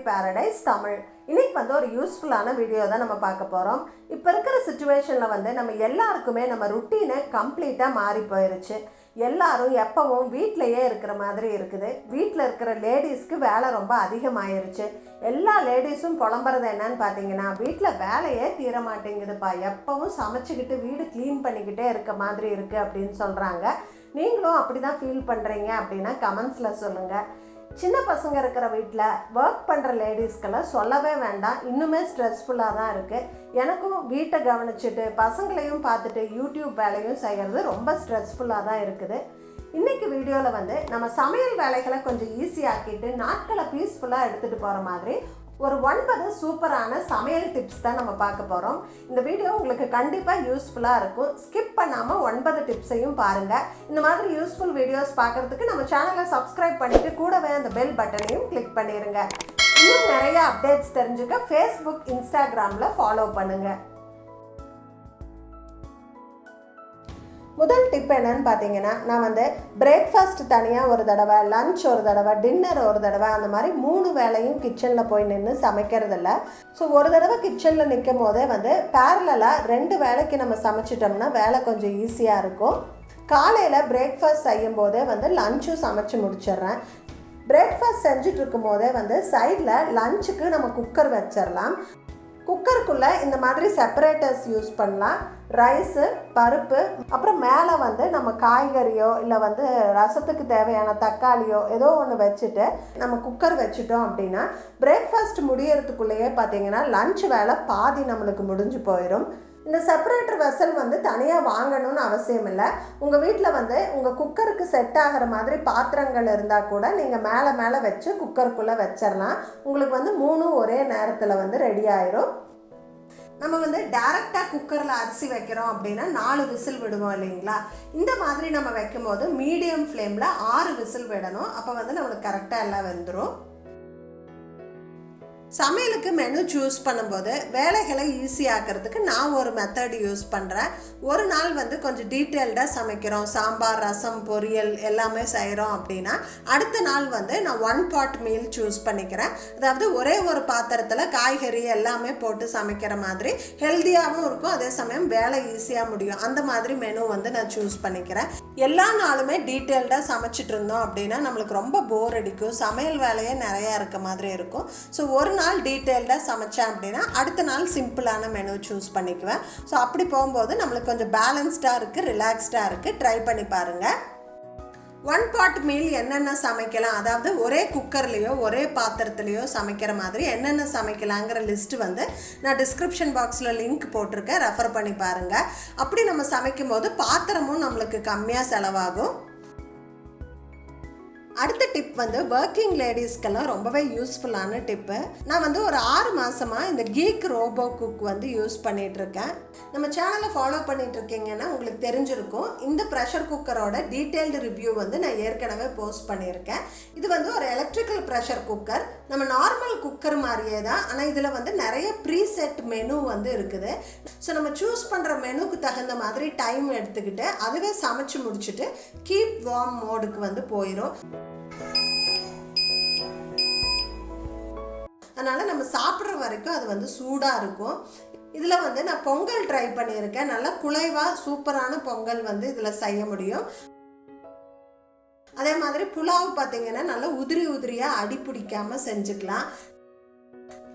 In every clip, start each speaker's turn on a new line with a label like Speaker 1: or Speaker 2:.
Speaker 1: Paradise Tamil. இன்னைக்கு வந்து ஒரு யூஸ்ஃபுல்லான வீடியோ தான் நம்ம பார்க்க போறோம். இப்போ இருக்கிற சிச்சுவேஷன்ல வந்து நம்ம எல்லாருக்குமே நம்ம ருட்டீனை கம்ப்ளீட்டா மாறி போயிருச்சு. எல்லாரும் எப்பவும் வீட்லயே இருக்கிற மாதிரி இருக்குது. வீட்டில் இருக்கிற லேடிஸ்க்கு வேலை ரொம்ப அதிகமாயிருச்சு. எல்லா லேடிஸும் புலம்புறது என்னன்னு பார்த்தீங்கன்னா, வீட்டில் வேலையே தீர மாட்டேங்குதுப்பா, எப்பவும் சமைச்சிக்கிட்டு வீடு க்ளீன் பண்ணிக்கிட்டே இருக்க மாதிரி இருக்குது அப்படின்னு சொல்கிறாங்க. நீங்களும் அப்படி தான் ஃபீல் பண்ணுறீங்க அப்படின்னா கமெண்ட்ஸில் சொல்லுங்கள். சின்ன பசங்க இருக்கிற வீட்டில் ஒர்க் பண்ணுற லேடிஸ்க்கெல்லாம் சொல்லவே வேண்டாம், இன்னுமே ஸ்ட்ரெஸ்ஃபுல்லாக தான் இருக்குது. எனக்கும் வீட்டை கவனிச்சுட்டு பசங்களையும் பார்த்துட்டு யூடியூப் வேலையும் செய்கிறது ரொம்ப ஸ்ட்ரெஸ்ஃபுல்லாக தான் இருக்குது. இன்றைக்கி வீடியோவில் வந்து நம்ம சமையல் வேலைகளை கொஞ்சம் ஈஸியாக்கிட்டு நாட்களை பீஸ்ஃபுல்லாக எடுத்துகிட்டு போகிற மாதிரி ஒரு 9 சூப்பரான சமையல் டிப்ஸ் தான் நம்ம பார்க்க போகிறோம். இந்த வீடியோ உங்களுக்கு கண்டிப்பாக யூஸ்ஃபுல்லாக இருக்கும். ஸ்கிப் பண்ணாமல் 9 டிப்ஸையும் பாருங்கள். இந்த மாதிரி யூஸ்ஃபுல் வீடியோஸ் பார்க்குறதுக்கு நம்ம சேனலை சப்ஸ்கிரைப் பண்ணிவிட்டு கூடவே அந்த பெல் பட்டனையும் கிளிக் பண்ணிடுங்க. இன்னும் நிறைய அப்டேட்ஸ் தெரிஞ்சுக்க ஃபேஸ்புக், இன்ஸ்டாகிராமில் ஃபாலோ பண்ணுங்கள். முதல் டிப் என்னன்னு பார்த்தீங்கன்னா, நான் வந்து பிரேக்ஃபாஸ்ட் தனியாக ஒரு தடவை, லன்ச் ஒரு தடவை, டின்னர் ஒரு தடவை, அந்த மாதிரி 3 வேளையும் கிச்சனில் போய் நின்று சமைக்கிறதில்ல. ஸோ ஒரு தடவை கிச்சனில் நிற்கும் போதே வந்து பேரலாக 2 வேளைக்கு நம்ம சமைச்சிட்டோம்னா வேலை கொஞ்சம் ஈஸியாக இருக்கும். காலையில் பிரேக்ஃபாஸ்ட் செய்யும் போதே வந்து லன்ச்சும் சமைச்சு முடிச்சிடுறேன். பிரேக்ஃபாஸ்ட் செஞ்சுட்டு இருக்கும் போதே வந்து சைடில் லன்ச்சுக்கு நம்ம குக்கர் வச்சிடலாம். குக்கருக்குள்ளே இந்த மாதிரி செப்பரேட்டர்ஸ் யூஸ் பண்ணலாம். ரைஸு, பருப்பு, அப்புறம் மேலே வந்து நம்ம காய்கறியோ இல்லை வந்து ரசத்துக்கு தேவையான தக்காளியோ ஏதோ ஒன்று வச்சுட்டு நம்ம குக்கர் வச்சுட்டோம் அப்படின்னா பிரேக்ஃபாஸ்ட் முடியறதுக்குள்ளேயே பார்த்தீங்கன்னா லன்ச் வேலை பாதி நம்மளுக்கு முடிஞ்சு போயிடும். இந்த செப்பரேட்டர் வெசல் வந்து தனியாக வாங்கணும்னு அவசியம் இல்லை. உங்கள் வீட்டில் வந்து உங்கள் குக்கருக்கு செட் ஆகிற மாதிரி பாத்திரங்கள் இருந்தால் கூட நீங்கள் மேலே வச்சு குக்கருக்குள்ளே வச்சிடலாம். உங்களுக்கு வந்து 3 ஒரே நேரத்தில் வந்து ரெடி ஆயிரும். நம்ம வந்து டைரெக்டாக குக்கரில் அரிசி வைக்கிறோம் அப்படின்னா 4 விசில் விடுவோம் இல்லைங்களா? இந்த மாதிரி நம்ம வைக்கும் போது மீடியம் ஃப்ளேமில் 6 விசில் விடணும். அப்போ வந்து நம்மளுக்கு கரெக்டாக எல்லாம் வெந்துடும். சமையலுக்கு மெனு சூஸ் பண்ணும்போது வேலைகளை ஈஸியாக்கிறதுக்கு நான் ஒரு மெத்தட் யூஸ் பண்ணுறேன். ஒரு நாள் வந்து கொஞ்சம் டீட்டெயில்டாக சமைக்கிறோம், சாம்பார், ரசம், பொரியல் எல்லாமே செய்கிறோம் அப்படின்னா அடுத்த நாள் வந்து நான் 1 pot மீல் சூஸ் பண்ணிக்கிறேன். அதாவது ஒரே ஒரு பாத்திரத்தில் காய்கறி எல்லாமே போட்டு சமைக்கிற மாதிரி ஹெல்த்தியாகவும் இருக்கும், அதே சமயம் வேலை ஈஸியாக முடியும். அந்த மாதிரி மெனு வந்து நான் சூஸ் பண்ணிக்கிறேன். எல்லா நாளுமே டீட்டெயில்டாக சமைச்சிட்டு இருந்தோம் அப்படின்னா நம்மளுக்கு ரொம்ப போர் அடிக்கும், சமையல் வேலையே நிறையா இருக்க மாதிரி இருக்கும். ஸோ ஒரு நாள் டீட்டெயில்டாக சமைச்சேன் அப்படின்னா அடுத்த நாள் சிம்பிளான மெனு சூஸ் பண்ணிக்குவேன். ஸோ அப்படி போகும்போது நம்மளுக்கு கொஞ்சம் பேலன்ஸ்டாக இருக்குது, ரிலாக்ஸ்டாக இருக்குது. ட்ரை பண்ணி பாருங்கள். 1 pot மீல் என்னென்ன சமைக்கலாம், அதாவது ஒரே குக்கர்லேயோ ஒரே பாத்திரத்துலேயோ சமைக்கிற மாதிரி என்னென்ன சமைக்கலாங்கிற லிஸ்ட்டு வந்து நான் டிஸ்கிரிப்ஷன் பாக்ஸில் லிங்க் போட்டிருக்கேன், ரெஃபர் பண்ணி பாருங்கள். அப்படி நம்ம சமைக்கும் போது பாத்திரமும் நம்மளுக்கு கம்மியாக செலவாகும். அடுத்த டிப் வந்து ஒர்க்கிங் லேடிஸ்க்கெல்லாம் ரொம்பவே யூஸ்ஃபுல்லான டிப்பு. நான் வந்து ஒரு 6 மாதமாக இந்த கீக் ரோபோகுக் வந்து யூஸ் பண்ணிகிட்ருக்கேன். நம்ம சேனலை ஃபாலோ பண்ணிகிட்ருக்கீங்கன்னா உங்களுக்கு தெரிஞ்சிருக்கும். இந்த ப்ரெஷர் குக்கரோட டீட்டெயில்டு ரிவ்யூ வந்து நான் ஏற்கனவே போஸ்ட் பண்ணியிருக்கேன். இது வந்து ஒரு எலக்ட்ரிக்கல் ப்ரெஷர் குக்கர். நம்ம நார்மல் குக்கர் மாதிரியே தான், ஆனால் இதில் வந்து நிறைய ப்ரீசெட் மெனு வந்து இருக்குது. ஸோ நம்ம சூஸ் பண்ணுற மெனுக்கு தகுந்த மாதிரி டைம் எடுத்துக்கிட்டு அதுவே சமைச்சு முடிச்சுட்டு கீப் வார்ம் மோடுக்கு வந்து போயிடும். அதனால் நம்ம சாப்பிட்ற வரைக்கும் அது வந்து சூடாக இருக்கும். இதில் வந்து நான் பொங்கல் ட்ரை பண்ணியிருக்கேன். நல்லா குழைவாக சூப்பரான பொங்கல் வந்து இதில் செய்ய முடியும். அதே மாதிரி புலாவ் பார்த்திங்கன்னா நல்லா உதிரியாக அடி பிடிக்காமல் செஞ்சுக்கலாம்.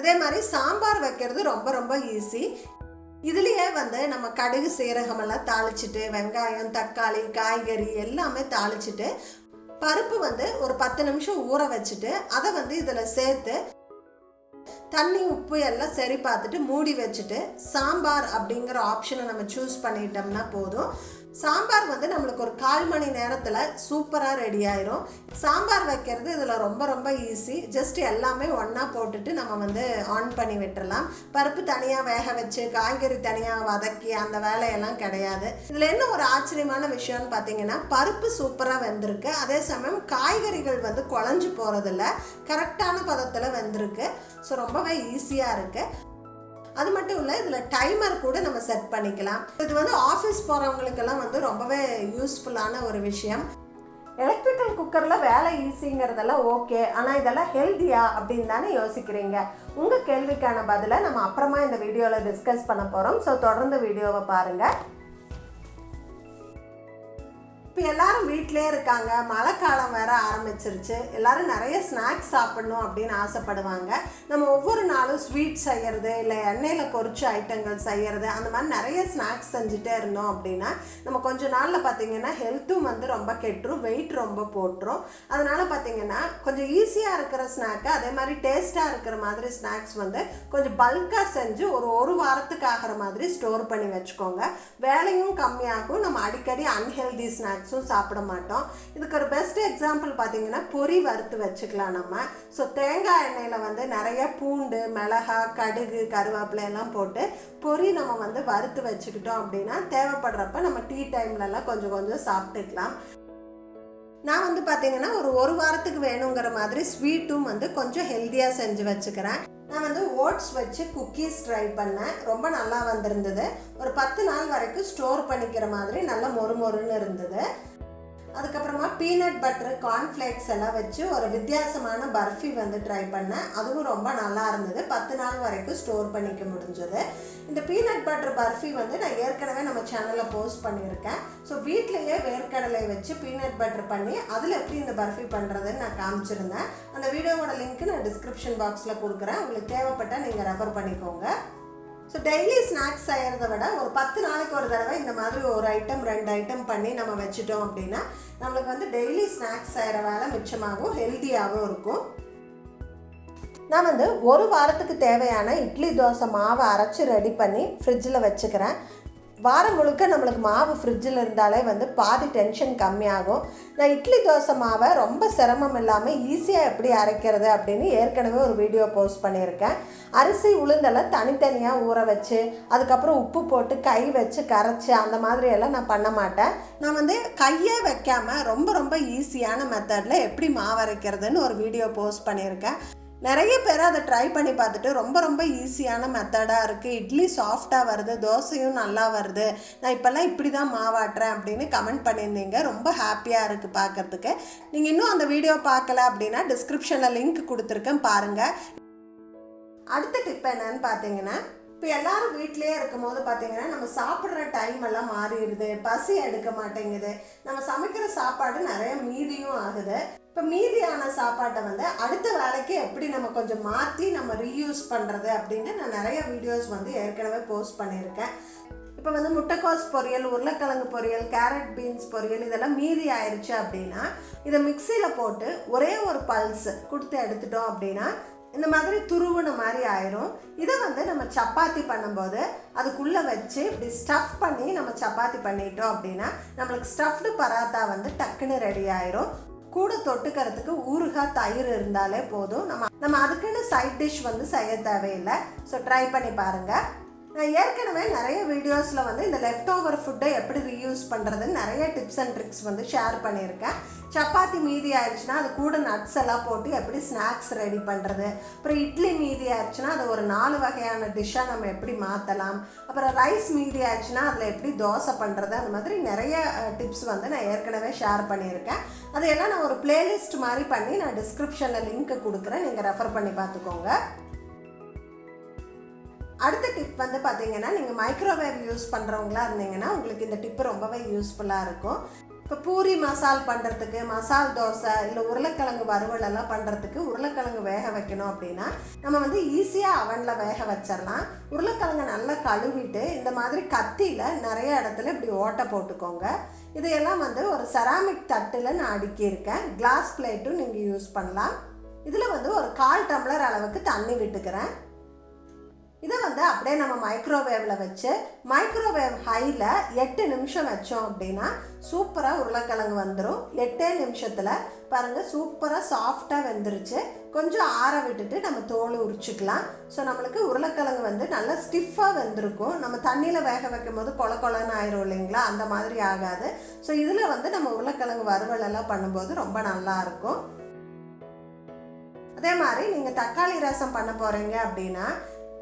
Speaker 1: அதே மாதிரி சாம்பார் வைக்கிறது ரொம்ப ரொம்ப ஈஸி. இதுலேயே வந்து நம்ம கடுகு, சீரகமெல்லாம் தாளிச்சிட்டு வெங்காயம், தக்காளி, காய்கறி எல்லாமே தாளிச்சிட்டு பருப்பு வந்து ஒரு 10 நிமிஷம் ஊற வச்சுட்டு அதை வந்து இதில் சேர்த்து தண்ணி, உப்பு எல்லாம் சரி பார்த்துட்டு மூடி வச்சுட்டு சாம்பார் அப்படிங்கிற ஆப்ஷனை நம்ம சூஸ் பண்ணிட்டோம்னா போதும். சாம்பார் வந்து நம்மளுக்கு ஒரு 1/4 மணி நேரத்தில் சூப்பராக ரெடி ஆயிரும். சாம்பார் வைக்கிறது இதில் ரொம்ப ரொம்ப ஈஸி. ஜஸ்ட் எல்லாமே ஒன்றா போட்டுட்டு நம்ம வந்து ஆன் பண்ணி விட்டுறலாம். பருப்பு தனியாக வேக வச்சு காய்கறி தனியாக வதக்கி அந்த வேலையெல்லாம் கிடையாது. இதில் என்ன ஒரு ஆச்சரியமான விஷயம்னு பார்த்தீங்கன்னா, பருப்பு சூப்பராக வெந்திருக்கு, அதே சமயம் காய்கறிகள் வந்து குழஞ்சி போகிறதில்ல, கரெக்டான பதத்தில் வெந்திருக்கு. ஸோ ரொம்பவே ஈஸியாக இருக்குது. அது மட்டும் இல்லை, இதில் டைமர் கூட நம்ம செட் பண்ணிக்கலாம். இது வந்து ஆஃபீஸ் போகிறவங்களுக்கெல்லாம் வந்து ரொம்பவே யூஸ்ஃபுல்லான ஒரு விஷயம். எலக்ட்ரிக்கல் குக்கரில் வேலை ஈஸிங்கிறதெல்லாம் ஓகே, ஆனால் இதெல்லாம் ஹெல்த்தியா அப்படின்னு தானே யோசிக்கிறீங்க. உங்கள் கேள்விக்கான பதிலை நம்ம அப்புறமா இந்த வீடியோவில் டிஸ்கஸ் பண்ண போகிறோம். ஸோ தொடர்ந்து வீடியோவை பாருங்கள். இப்போ எல்லோரும் வீட்டிலே இருக்காங்க, மழை காலம் வேறு ஆரம்பிச்சிருச்சு. எல்லோரும் நிறைய ஸ்நாக்ஸ் சாப்பிட்ணும் அப்படின்னு ஆசைப்படுவாங்க. நம்ம ஒவ்வொரு நாளும் ஸ்வீட் செய்கிறது, இல்லை எண்ணெயில் பொரிச்ச ஐட்டங்கள் செய்கிறது, அந்த மாதிரி நிறைய ஸ்நாக்ஸ் செஞ்சுட்டே இருந்தோம் அப்படின்னா நம்ம கொஞ்சம் நாளில் பார்த்திங்கன்னா ஹெல்த்தும் வந்து ரொம்ப கெட்டுரும், வெயிட் ரொம்ப போட்டுரும். அதனால் பார்த்திங்கன்னா கொஞ்சம் ஈஸியாக இருக்கிற ஸ்நாக்கு, அதே மாதிரி டேஸ்ட்டாக இருக்கிற மாதிரி ஸ்நாக்ஸ் வந்து கொஞ்சம் பல்காக செஞ்சு ஒரு வாரத்துக்கு ஆகிற மாதிரி ஸ்டோர் பண்ணி வச்சுக்கோங்க. வேலையும் கம்மியாகும், நம்ம அடிக்கடி அன்ஹெல்தி ஸ்நாக்ஸ் சாப்பிட மாட்டோம். இதுக்கு ஒரு பெஸ்ட் எக்ஸாம்பிள் பார்த்தீங்கன்னா பொரி வறுத்து வச்சுக்கலாம் நம்ம. ஸோ தேங்காய் எண்ணெயில் வந்து நிறைய பூண்டு, மிளகாய், கடுகு, கருவேப்பிலை எல்லாம் போட்டு பொரி நம்ம வந்து வறுத்து வச்சுக்கிட்டோம் அப்படின்னா தேவைப்படுறப்ப நம்ம டீ டைம்லலாம் கொஞ்சம் கொஞ்சம் சாப்பிட்டுக்கலாம். நான் வந்து பார்த்தீங்கன்னா ஒரு வாரத்துக்கு வேணுங்கிற மாதிரி ஸ்வீட்டும் வந்து கொஞ்சம் ஹெல்த்தியாக செஞ்சு வச்சுக்கிறேன். நான் வந்து ஓட்ஸ் வச்சு குக்கீஸ் ட்ரை பண்ணேன், ரொம்ப நல்லா வந்திருந்தது. ஒரு 10 நாள் வரைக்கும் ஸ்டோர் பண்ணிக்கிற மாதிரி நல்லா மொறுமொறுன்னு இருந்தது. அதுக்கப்புறமா பீனட் பட்டர், கார்ன்ஃப்ளேக்ஸ் எல்லாம் வச்சு ஒரு வித்தியாசமான பர்ஃபி வந்து ட்ரை பண்ணேன், அதுவும் ரொம்ப நல்லா இருந்தது. 10 நாள் வரைக்கும் ஸ்டோர் பண்ணிக்க முடிஞ்சது. இந்த பீனட் பட்டர் பர்ஃபி வந்து நான் ஏற்கனவே நம்ம சேனலில் போஸ்ட் பண்ணியிருக்கேன். ஸோ வீட்டிலையே வேர்க்கடலை வச்சு பீனட் பட்டர் பண்ணி அதில் எப்படி இந்த பர்ஃபி பண்ணுறதுன்னு நான் காமிச்சிருந்தேன். அந்த வீடியோவோட லிங்க்கு நான் டிஸ்கிரிப்ஷன் பாக்ஸில் கொடுக்குறேன், உங்களுக்கு தேவைப்பட்டால் நீங்கள் ரெஃபர் பண்ணிக்கோங்க. ஸோ டெய்லி ஸ்நாக்ஸ் செய்கிறத விட ஒரு 10 நாளைக்கு ஒரு தடவை இந்த மாதிரி ஒரு ஐட்டம் 2 ஐட்டம் பண்ணி நம்ம வச்சுட்டோம் அப்படின்னா நம்மளுக்கு வந்து டெய்லி ஸ்நாக்ஸ் செய்கிற வேலை மிச்சமாகவும் ஹெல்த்தியாகவும் இருக்கும். நான் வந்து ஒரு வாரத்துக்கு தேவையான இட்லி தோசை மாவை அரைச்சி ரெடி பண்ணி ஃப்ரிட்ஜில் வச்சுக்கிறேன். வாரம் முழுக்க நம்மளுக்கு மாவு ஃப்ரிட்ஜில் இருந்தாலே வந்து பாதி டென்ஷன் கம்மியாகும். நான் இட்லி தோசை மாவை ரொம்ப சிரமம் இல்லாமல் ஈஸியாக எப்படி அரைக்கிறது அப்படின்னு ஏற்கனவே ஒரு வீடியோ போஸ்ட் பண்ணியிருக்கேன். அரிசி உளுந்தெல்லாம் தனித்தனியாக ஊற வச்சு அதுக்கப்புறம் உப்பு போட்டு கை வச்சு கரைச்சி அந்த மாதிரியெல்லாம் நான் பண்ண மாட்டேன். நான் வந்து கையே வைக்காமல் ரொம்ப ஈஸியான மெத்தடில் எப்படி மாவு அரைக்கிறதுன்னு ஒரு வீடியோ போஸ்ட் பண்ணியிருக்கேன். நிறைய பேர் அதை ட்ரை பண்ணி பார்த்துட்டு ரொம்ப ஈஸியான மெத்தடாக இருக்குது, இட்லி சாஃப்டாக வருது, தோசையும் நல்லா வருது, நான் இப்போல்லாம் இப்படி தான் மாவாட்டுறேன் அப்படின்னு கமெண்ட் பண்ணியிருந்தீங்க. ரொம்ப ஹாப்பியாக இருக்குது பார்க்குறதுக்கு. நீங்கள் இன்னும் அந்த வீடியோ பார்க்கல அப்படின்னா டிஸ்கிரிப்ஷனில் லிங்க் கொடுத்துருக்கேன், பாருங்கள். அடுத்த டிப் என்னன்னு பார்த்தீங்கன்னா, இப்போ எல்லோரும் வீட்டிலே இருக்கும் போது பார்த்தீங்கன்னா நம்ம சாப்பிட்ற டைம் எல்லாம் மாறிடுது, பசி எடுக்க மாட்டேங்குது, நம்ம சமைக்கிற சாப்பாடு நிறைய மீதியும் ஆகுது. இப்போ மீதியான சாப்பாட்டை வந்து அடுத்த வேலைக்கு எப்படி நம்ம கொஞ்சம் மாற்றி நம்ம ரீயூஸ் பண்ணுறது அப்படின்னு நான் நிறைய வீடியோஸ் வந்து ஏற்கனவே போஸ்ட் பண்ணியிருக்கேன். இப்போ வந்து முட்டைக்கோஸ் பொரியல், உருளைக்கிழங்கு பொரியல், கேரட் பீன்ஸ் பொரியல் இதெல்லாம் மீதி ஆயிடுச்சு அப்படின்னா இதை மிக்சியில் போட்டு ஒரே ஒரு பல்ஸ் கொடுத்து எடுத்துட்டோம் அப்படின்னா இந்த மாதிரி துருவுன மாதிரி ஆயிரும். இதை வந்து நம்ம சப்பாத்தி பண்ணும்போது அதுக்குள்ளே வச்சு இப்படி ஸ்டஃப் பண்ணி நம்ம சப்பாத்தி பண்ணிட்டோம் அப்படின்னா நம்மளுக்கு ஸ்டஃப்டு பராத்தா வந்து டக்குன்னு ரெடி ஆயிரும். கூட தொட்டுக்கிறதுக்கு ஊறுகாய், தயிர் இருந்தாலே போதும். நம்ம அதுக்குன்னு சைட் டிஷ் வந்து செய்ய தேவையில்லை. ஸோ ட்ரை பண்ணி பாருங்கள். நான் ஏற்கனவே நிறைய வீடியோஸில் வந்து இந்த லெஃப்ட் ஓவர் ஃபுட்டை எப்படி ரீயூஸ் பண்ணுறதுன்னு நிறைய டிப்ஸ் அண்ட் ட்ரிக்ஸ் வந்து ஷேர் பண்ணியிருக்கேன். சப்பாத்தி மீதி ஆயிடுச்சுன்னா அது கூட நட்ஸ் எல்லாம் போட்டு எப்படி ஸ்நாக்ஸ் ரெடி பண்ணுறது, அப்புறம் இட்லி மீதி ஆயிடுச்சுன்னா அதை ஒரு 4 வகையான டிஷ்ஷாக நம்ம எப்படி மாற்றலாம், அப்புறம் ரைஸ் மீதி ஆயிடுச்சுன்னா அதில் எப்படி தோசை பண்ணுறது, அந்த மாதிரி நிறைய டிப்ஸ் வந்து நான் ஏற்கனவே ஷேர் பண்ணியிருக்கேன். அதையெல்லாம் நான் ஒரு பிளேலிஸ்ட் மாதிரி பண்ணி நான் டிஸ்கிரிப்ஷனில் லிங்க் கொடுக்குறேன், நீங்கள் ரெஃபர் பண்ணி பார்த்துக்கோங்க. அடுத்த டிப் வந்து பார்த்தீங்கன்னா, நீங்கள் மைக்ரோவேவ் யூஸ் பண்ணுறவங்களா இருந்தீங்கன்னா உங்களுக்கு இந்த டிப்பு ரொம்பவே யூஸ்ஃபுல்லாக இருக்கும். இப்போ பூரி மசால் பண்ணுறதுக்கு, மசால் தோசை, இல்லை உருளைக்கிழங்கு வறுவல் எல்லாம் பண்ணுறதுக்கு உருளைக்கிழங்கு வேக வைக்கணும் அப்படின்னா நம்ம வந்து ஈஸியாக அவனில் வேக வச்சிடலாம். உருளைக்கிழங்கு நல்லா கழுவிட்டு இந்த மாதிரி கத்தியில் நிறைய இடத்துல இப்படி ஓட்டை போட்டுக்கோங்க. இதையெல்லாம் வந்து ஒரு செராமிக் தட்டில் நான் அடுக்கியிருக்கேன். கிளாஸ் பிளேட்டும் நீங்கள் யூஸ் பண்ணலாம். இதில் வந்து ஒரு 1/4 டம்ளர் அளவுக்கு தண்ணி விட்டுக்கிறேன். இதை வந்து அப்படியே நம்ம மைக்ரோவேவில் வச்சு மைக்ரோவேவ் ஹையில் 8 நிமிஷம் வச்சோம் அப்படின்னா சூப்பராக உருளைக்கிழங்கு வந்துடும். 8 நிமிஷத்தில் பாருங்கள் சூப்பராக சாஃப்டாக வெந்துருச்சு. கொஞ்சம் ஆற விட்டுட்டு நம்ம தோல் உரிச்சிக்கலாம். ஸோ நம்மளுக்கு உருளைக்கிழங்கு வந்து நல்லா ஸ்டிஃபாக வெந்திருக்கும். நம்ம தண்ணியில் வேக வைக்கும் போது கொலன்னு ஆயிரும் இல்லைங்களா, அந்த மாதிரி ஆகாது. ஸோ இதில் வந்து நம்ம உருளைக்கிழங்கு வறுவல் எல்லாம் பண்ணும்போது ரொம்ப நல்லாயிருக்கும். அதே மாதிரி நீங்கள் தக்காளி ரசம் பண்ண போகிறீங்க அப்படின்னா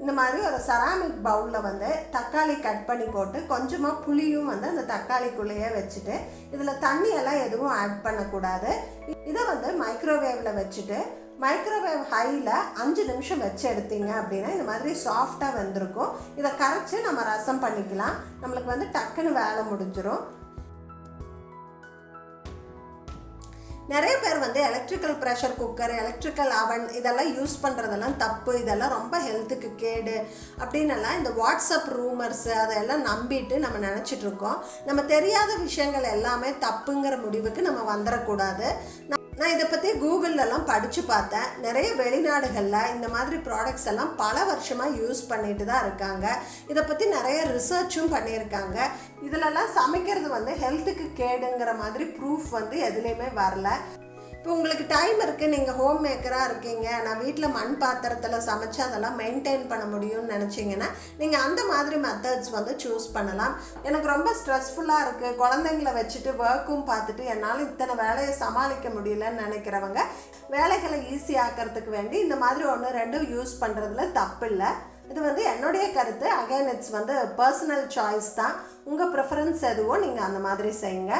Speaker 1: இந்த மாதிரி ஒரு செராமிக் பவுலில் வந்து தக்காளி கட் பண்ணி போட்டு கொஞ்சமாக புளியும் வந்து அந்த தக்காளிக்குள்ளேயே வச்சுட்டு இதில் தண்ணியெல்லாம் எதுவும் ஆட் பண்ணக்கூடாது. இதை வந்து மைக்ரோவேவில் வச்சுட்டு மைக்ரோவேவ் ஹையில் 5 நிமிஷம் வச்சு எடுத்தீங்க அப்படின்னா இந்த மாதிரி சாஃப்டாக வந்திருக்கும். இதை கரைச்சி நம்ம ரசம் பண்ணிக்கலாம். நம்மளுக்கு வந்து டக்குன்னு வேலை முடிஞ்சிடும். நிறைய பேர் வந்து எலக்ட்ரிக்கல் ப்ரெஷர் குக்கர், எலக்ட்ரிக்கல் அவன் இதெல்லாம் யூஸ் பண்ணுறதெல்லாம் தப்பு, இதெல்லாம் ரொம்ப ஹெல்த்துக்கு கேடு அப்படின்னெல்லாம் இந்த வாட்ஸ்அப் ரூமர்ஸு அதெல்லாம் நம்பிட்டு நம்ம நினச்சிட்ருக்கோம். நம்ம தெரியாத விஷயங்கள் எல்லாமே தப்புங்கிற முடிவுக்கு நம்ம வந்துடக்கூடாது. நான் இதை பற்றி கூகுள்லலாம் படித்து பார்த்தேன். நிறைய வெளிநாடுகளில் இந்த மாதிரி ப்ராடக்ட்ஸ் எல்லாம் பல வருஷமாக யூஸ் பண்ணிட்டு தான் இருக்காங்க. இதை பற்றி நிறைய ரிசர்ச்சும் பண்ணியிருக்காங்க. இதிலெல்லாம் சமைக்கிறது வந்து ஹெல்த்துக்கு கேடுங்கிற மாதிரி ப்ரூஃப் வந்து எதுலேயுமே வரல. இப்போ உங்களுக்கு டைம் இருக்குது, நீங்கள் ஹோம் மேக்கராக இருக்கீங்க, நான் வீட்டில் மண் பாத்திரத்தில் சமைச்சு அதெல்லாம் மெயின்டைன் பண்ண முடியும்னு நினச்சிங்கன்னா நீங்கள் அந்த மாதிரி மெத்தட்ஸ் வந்து சூஸ் பண்ணலாம். எனக்கு ரொம்ப ஸ்ட்ரெஸ்ஃபுல்லாக இருக்குது, குழந்தைங்கள வச்சுட்டு ஒர்க்கும் பார்த்துட்டு என்னால் இத்தனை வேலையை சமாளிக்க முடியலன்னு நினைக்கிறவங்க வேலைகளை ஈஸியாக்கிறதுக்கு வேண்டி இந்த மாதிரி 1-2 யூஸ் பண்ணுறதுல தப்பு இல்லை. இது வந்து என்னுடைய கருத்து. அகைன் இட்ஸ் வந்து பர்சனல் சாய்ஸ் தான். உங்கள் ப்ரிஃபரன்ஸ் எதுவோ நீங்கள் அந்த மாதிரி செய்யுங்க.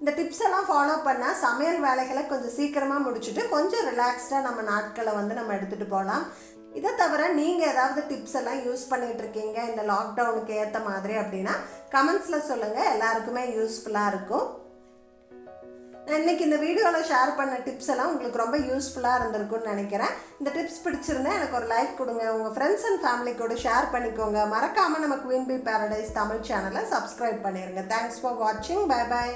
Speaker 1: இந்த டிப்ஸ் எல்லாம் ஃபாலோ பண்ணால் சமையல் வேலைகளை கொஞ்சம் சீக்கிரமாக முடிச்சுட்டு கொஞ்சம் ரிலாக்ஸ்டாக நம்ம நாட்களை வந்து நம்ம எடுத்துகிட்டு போகலாம். இதை தவிர நீங்கள் ஏதாவது டிப்ஸ் எல்லாம் யூஸ் பண்ணிகிட்டு இருக்கீங்க இந்த லாக்டவுனுக்கு ஏற்ற மாதிரி அப்படின்னா கமெண்ட்ஸில் சொல்லுங்கள். எல்லாருக்குமே யூஸ்ஃபுல்லாக இருக்கும். நான் இன்றைக்கி இந்த வீடியோவில் ஷேர் பண்ண டிப்ஸ் எல்லாம் உங்களுக்கு ரொம்ப யூஸ்ஃபுல்லாக இருந்திருக்குன்னு நினைக்கிறேன். இந்த டிப்ஸ் பிடிச்சிருந்தா எனக்கு ஒரு லைக் கொடுங்க. உங்கள் ஃப்ரெண்ட்ஸ் அண்ட் ஃபேமிலி கூட ஷேர் பண்ணிக்கோங்க. மறக்காமல் நம்ம குயின் பீ பேரடைஸ் தமிழ் சேனலை சப்ஸ்கிரைப் பண்ணிடுங்க. தேங்க்ஸ் ஃபார் வாட்சிங். Bye bye.